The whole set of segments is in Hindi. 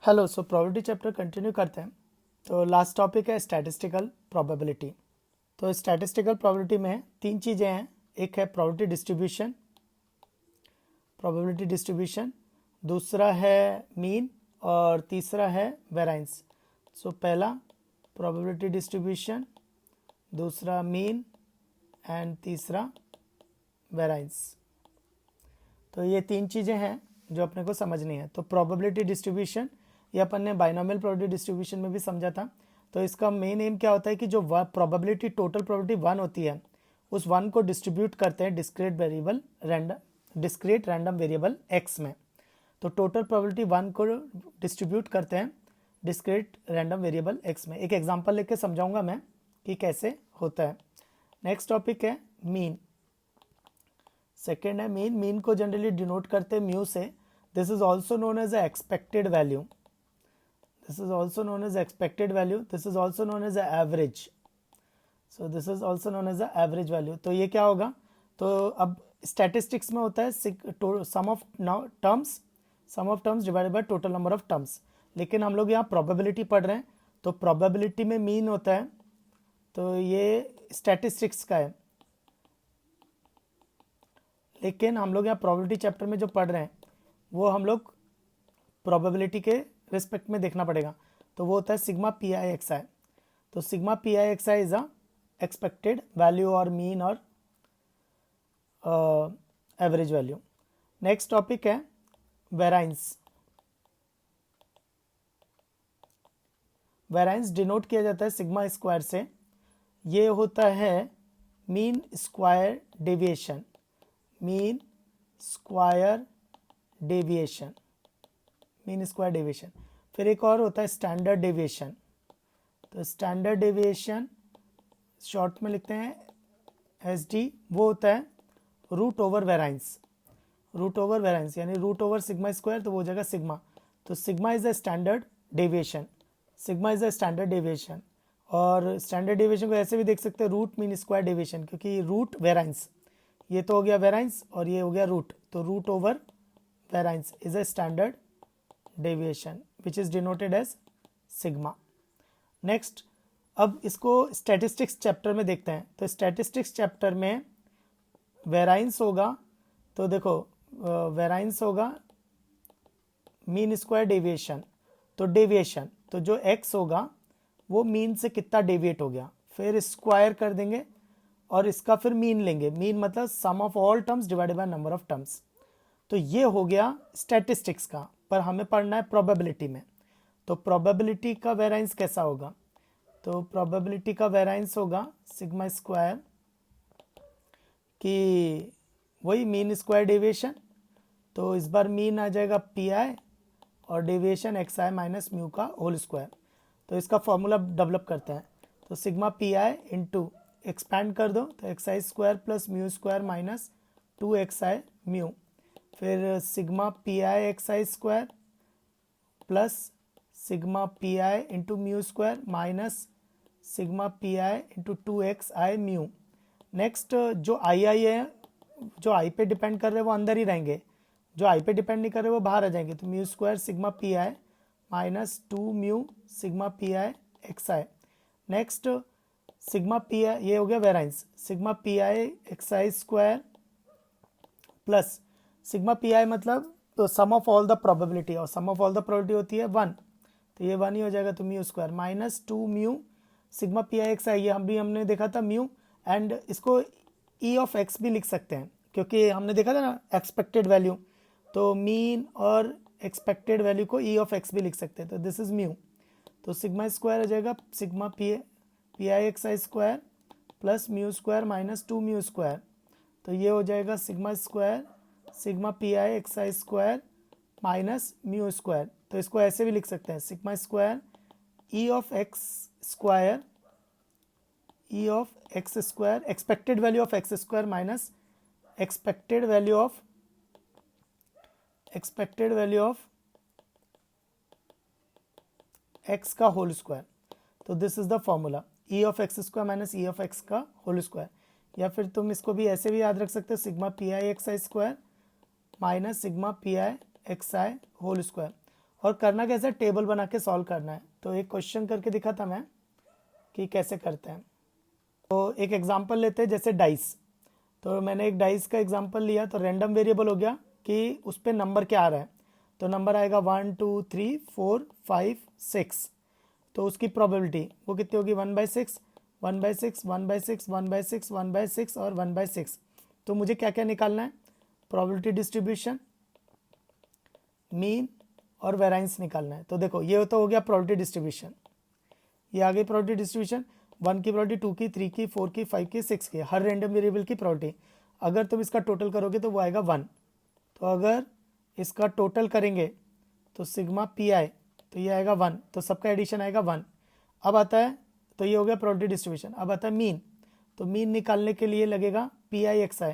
Hello. So probability chapter continue करते हैं। तो लास्ट टॉपिक है स्टैटिस्टिकल प्रोबेबिलिटी। तो स्टैटिस्टिकल प्रोबेबिलिटी में तीन चीज़ें हैं। एक है प्रोबेबिलिटी डिस्ट्रीब्यूशन, दूसरा है मीन और तीसरा है वेराइंस। सो पहला प्रोबेबिलिटी डिस्ट्रीब्यूशन, दूसरा मीन एंड तीसरा वेराइंस। तो ये तीन चीज़ें हैं जो अपने को समझनी है। तो प्रोबेबिलिटी डिस्ट्रीब्यूशन ये अपन ने बाइनोमियल प्रोबेबिलिटी डिस्ट्रीब्यूशन में भी समझा था। तो इसका मेन एम क्या होता है कि जो प्रोबेबिलिटी टोटल प्रोबेबिलिटी 1 होती है उस 1 को डिस्ट्रीब्यूट करते हैं डिस्क्रीट रैंडम वेरिएबल x में। तो टोटल प्रोबेबिलिटी 1 को डिस्ट्रीब्यूट करते हैं डिस्क्रीट रैंडम वेरिएबल x में। एक एग्जांपल लेके समझाऊंगा मैं कि कैसे होता है। नेक्स्ट टॉपिक है मीन। सेकेंड है मीन को जनरली डिनोट करते हैं म्यू से। This is also known as expected value, this is also known as expected value, this is also known as average, so this is also known as the average value। तो ये क्या होगा, तो अब स्टैटिस्टिक्स में होता है sum of terms divided by total number of terms, लेकिन हम लोग यहाँ प्रोबेबिलिटी पढ़ रहे हैं तो प्रोबेबिलिटी में मीन होता है। तो ये स्टैटिस्टिक्स का है, लेकिन हम लोग यहाँ प्रोबेबिलिटी चैप्टर में जो पढ़ रहे हैं वो हम लोग प्रोबेबिलिटी के रिस्पेक्ट में देखना पड़ेगा। तो वो होता है सिग्मा पी आई एक्स आई। तो sigma P I x i is a expected value और मीन और एवरेज वैल्यू। नेक्स्ट टॉपिक है वेराइंस। वेराइंस डिनोट किया जाता है सिग्मा स्क्वायर से। ये होता है mean square deviation, mean square deviation, mean square deviation. फिर एक और होता है स्टैंडर्ड डेविएशन। तो स्टैंडर्ड डेविएशन शॉर्ट में लिखते हैं एसडी, वो होता है root over variance. Root over variance यानी रूट ओवर सिग्मा स्क्वायर, तो वो हो जाएगा सिग्मा। तो sigma is the standard deviation, sigma is the standard deviation. और स्टैंडर्ड डेविएशन को ऐसे भी देख सकते हैं रूट मीन स्क्वायर डेविएशन, क्योंकि रूट वेराइंस, ये तो हो गया वेराइंस और ये हो गया रूट। तो root over variance is a standard deviation which is denoted as sigma। Next, अब इसको स्टैटिस्टिक्स चैप्टर में देखते हैं। तो स्टैटिस्टिक्स चैप्टर में वेराइंस होगा, तो देखो वेराइंस होगा मीन स्क्वायर डेविएशन। तो डेविएशन, तो जो x होगा वो मीन से कितना डेविएट हो गया, फिर स्क्वायर कर देंगे और इसका फिर मीन लेंगे। मीन मतलब sum of all terms divided by number of terms. तो ये हो गया स्टैटिस्टिक्स का, पर हमें पढ़ना है प्रोबेबिलिटी में। तो प्रोबेबिलिटी का वेराइंस कैसा होगा, तो प्रोबेबिलिटी का वेराइंस होगा सिग्मा स्क्वायर कि वही मीन स्क्वायर डेविएशन। तो इस बार मीन आ जाएगा पी आई और deviation X I minus mu का होल स्क्वायर। तो इसका फॉर्मूला डेवलप करते हैं। तो sigma P I into expand कर दो तो एक्स आई square plus mu square minus 2xi mu, फिर sigma P I x I square plus sigma P I into mu square minus sigma P I into 2xi mu. Next, जो आई है, जो आई पे डिपेंड कर रहे हैं वो अंदर ही रहेंगे, जो आई पे डिपेंड नहीं कर रहे वो बाहर आ जाएंगे। तो mu square sigma P I minus 2 mu sigma P I x I. Next sigma P I, ये हो गया variance, sigma P I x I square plus sigma P I मतलब तो सम ऑफ ऑल द प्रोबेबिलिटी, और सम ऑफ ऑल द प्रोबेबिलिटी होती है 1, तो ये 1 ही हो जाएगा। तो mu square minus 2 mu sigma P I x I, ये हमने देखा था म्यू, एंड इसको ई ऑफ एक्स भी लिख सकते हैं क्योंकि हमने देखा था ना एक्सपेक्टेड वैल्यू। तो मीन और एक्सपेक्टेड वैल्यू को ई ऑफ एक्स भी लिख सकते हैं। तो दिस इज म्यू। तो सिग्मा स्क्वायर हो जाएगा sigma P I x I square plus mu square minus 2 mu square. तो ये हो जाएगा sigma square sigma P I x I square minus mu square. तो इसको ऐसे भी लिख सकते हैं sigma square E of x square, E of x square, expected value of x square minus expected value of x का होल स्क्वायर। तो this is the formula, E of x square minus E of x का होल स्क्वायर। या फिर तुम इसको भी ऐसे भी याद रख सकते हो sigma P I x I square minus sigma P I x i whole square. और करना कैसे, टेबल बना के सॉल्व करना है। तो एक क्वेश्चन करके दिखा था मैं कि कैसे करते हैं। तो एक एग्जांपल लेते हैं, जैसे डाइस। तो मैंने एक डाइस का एग्जांपल लिया, तो रैंडम वेरिएबल हो गया कि उस पर नंबर क्या आ रहा है। तो नंबर आएगा 1 2 3 4 5 6। तो उसकी प्रोबेबिलिटी वो कितनी होगी, 1/6 1/6 1/6 1/6 1/6 और 1/6। तो मुझे क्या क्या निकालना है, प्रोबेबिलिटी डिस्ट्रीब्यूशन, मीन और वेरिएंस निकालना है। तो देखो ये तो हो गया प्रोबेबिलिटी डिस्ट्रीब्यूशन, ये आ गई प्रोबेबिलिटी डिस्ट्रीब्यूशन। 1 की प्रोबेबिलिटी, 2 की, 3 की, 4 की, 5 की, 6 की, हर रैंडम वेरिएबल की प्रोबेबिलिटी। अगर तुम इसका टोटल करोगे तो वो आएगा 1। तो अगर इसका टोटल करेंगे तो सिग्मा पी आई, तो ये आएगा 1, तो सबका एडिशन आएगा 1। अब आता है, तो ये हो गया प्रोबेबिलिटी डिस्ट्रीब्यूशन। अब आता है मीन। तो मीन निकालने के लिए लगेगा पी आई एक्स आई।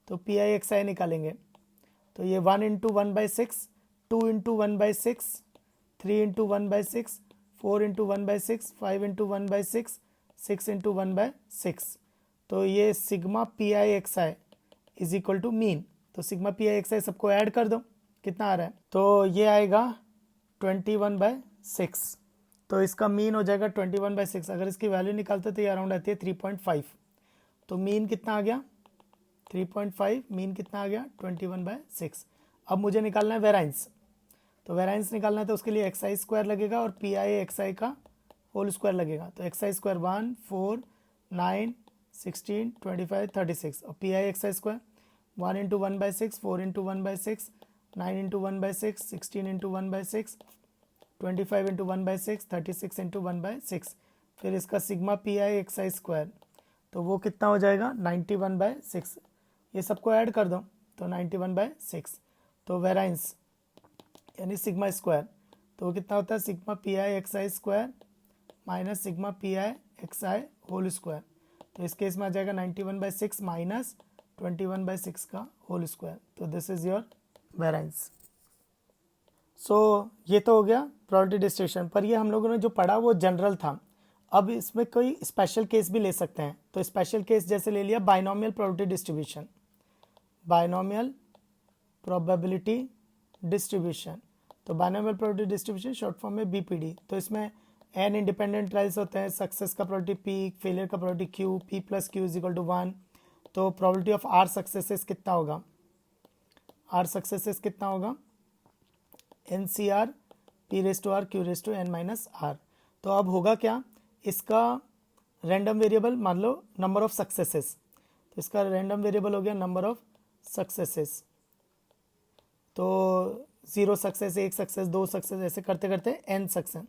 तो पी आई एक्स आई निकालेंगे, तो ये 1 into 1/6, 2 into 1/6, 3 into 1/6, 4 into 1/6, 5 into 1/6, 6 into 1/6। तो ये sigma P I x i is equal to mean. तो sigma P I x i सबको ऐड कर दो, कितना आ रहा है, तो ये आएगा 21/6। तो इसका मीन हो जाएगा 21/6। अगर इसकी वैल्यू निकालते तो ये अराउंड आती है 3.5। तो मीन कितना आ गया 3.5, मीन कितना आ गया 21/6। अब मुझे निकालना है वेरिएंस। तो वेरिएंस निकालना है तो उसके लिए एक्स आई स्क्वायर लगेगा और पी आई एक्स आई का होल स्क्वायर लगेगा। तो एक्स आई स्क्वायर 1 4 9 16 25 36 और P I x I square 1 into 1/6, 4 into 1/6, 9 into 1/6, 16 into 1/6, 25 into 1/6, 36 into 1/6। फिर इसका sigma P I x I square, तो वो कितना हो जाएगा 91/6। ये सबको ऐड कर दो तो 91/6। तो वेरिएंस यानी सिग्मा स्क्वायर, तो वो कितना होता है, sigma P I x I square minus sigma P I x i whole square. तो इस केस में आ जाएगा 91/6 माइनस 21/6 का होल स्क्वायर। तो दिस इज योर वेरिएंस। सो ये तो हो गया प्रोबेबिलिटी डिस्ट्रीब्यूशन। पर ये हम लोगों ने जो पढ़ा वो जनरल था। अब इसमें कोई स्पेशल केस भी ले सकते हैं। तो स्पेशल केस जैसे ले लिया binomial probability distribution, binomial probability distribution. तो binomial probability distribution short form में बीपीडी। तो इसमें एन इंडिपेंडेंट ट्रायल्स होते हैं, सक्सेस का प्रोबेबिलिटी पी, फेलियर का probability Q, P plus Q is equal to 1। तो प्रोबेबिलिटी ऑफ आर सक्सेसेस कितना होगा, आर सक्सेसेस कितना होगा, n c r p raise to r q raise to n minus r. तो अब होगा क्या, इसका रैंडम वेरिएबल मान लो नंबर ऑफ सक्सेसेस। तो इसका रैंडम वेरिएबल हो गया नंबर ऑफ सक्सेसेस। तो 0 सक्सेस, 1 सक्सेस, 2 सक्सेस, ऐसे करते करते एन सक्सेस।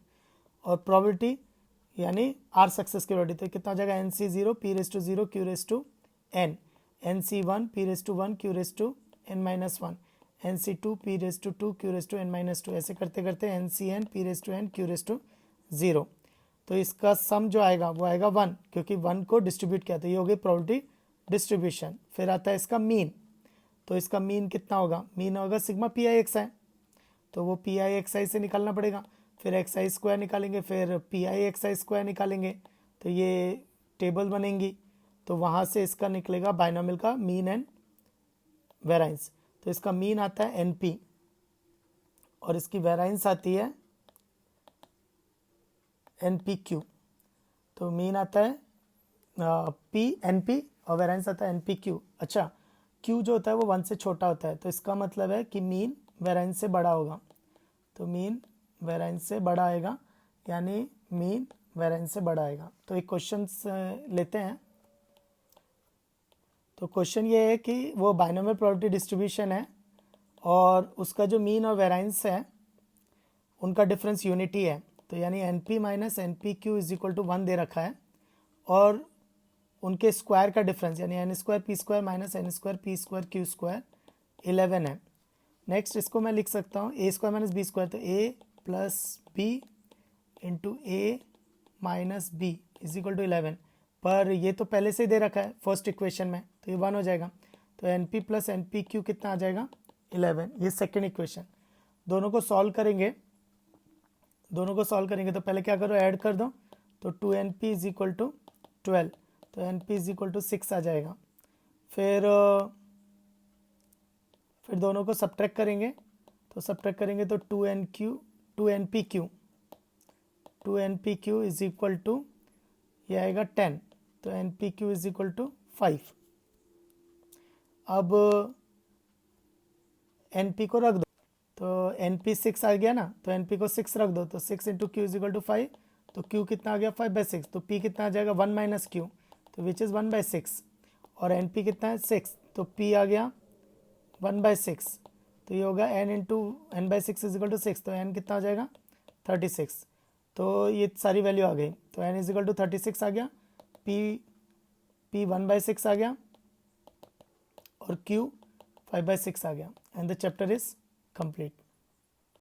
और प्रोबेबिलिटी यानी आर सक्सेस की प्रोबेबिलिटी, तो कितना हो जाएगा n c 0 p raise to 0 q raise to n, n c 1 p raise to 1 q raise to n minus 1, n c 2 p raise to 2 q raise to n minus 2, ऐसे करते करते n c n p raise to n q raise to 0। तो इसका सम जो आएगा वो आएगा 1, क्योंकि 1 को डिस्ट्रीब्यूट किया। तो ये हो गई प्रोबेबिलिटी डिस्ट्रीब्यूशन। फिर आता है इसका मीन। तो इसका मीन कितना होगा, मीन होगा सिग्मा पी आई एक्स आई। तो वो पी आई एक्स आई से निकालना पड़ेगा। फिर एक्स आई स्क्वायर निकालेंगे, फिर P I x I square निकालेंगे, तो ये टेबल बनेंगी। तो वहाँ से इसका निकलेगा बाइनोमियल का मीन एंड वेरिएंस। तो इसका मीन आता है एन पी और इसकी वेरिएंस आती है एन पी क्यू। तो मीन आता है पी एन पी और वेरिएंस आता है एन पी क्यू। अच्छा, क्यू जो होता है वो 1 से छोटा होता है, तो इसका मतलब है कि मीन वेरिएंस से बड़ा होगा। तो मीन वेरिएंस से बड़ा आएगा, यानी मीन वेरिएंस से बड़ा आएगा। तो एक क्वेश्चन लेते हैं। तो क्वेश्चन ये है कि वो बाइनोमियल प्रोबेबिलिटी डिस्ट्रीब्यूशन है और उसका जो मीन और वेरिएंस है उनका डिफरेंस यूनिटी है। तो यानी N P minus N P Q is equal to 1 दे रखा है और उनके स्क्वायर का डिफरेंस यानी N square P square minus N square P square Q square 11 है। नेक्स्ट इसको मैं लिख सकता हूँ A square minus B square, तो A plus B into A minus B is equal to 11। पर ये तो पहले से ही दे रखा है फर्स्ट इक्वेशन में, तो ये 1 हो जाएगा। तो n p plus n P q कितना आ जाएगा 11, ये सेकेंड इक्वेशन। दोनों को सॉल्व करेंगे, तो पहले क्या करो, ऐड कर दो। तो 2np इज इक्वल टू 12, तो np इज इक्वल टू 6 आ जाएगा। फिर दोनों को सब्ट्रैक्ट करेंगे, तो 2nq 2npq, 2npq is equal to, ये आएगा 10, तो npq इज इक्वल टू 5। अब np को रख दो, तो np 6 आ गया ना, तो np को 6 रख दो, तो 6 into q is equal to 5, तो q कितना आ गया 5/6, तो p कितना आ जाएगा 1 माइनस q, तो विच इज़ 1/6, और np कितना है 6, तो p आ गया 1/6, तो ये होगा n into n/6 is equal to 6, तो n कितना आ जाएगा 36, तो ये सारी वैल्यू आ गई, तो n इज इक्वल टू 36 आ गया, p 1/6 आ गया, और q 5/6 आ गया, and the chapter is complete.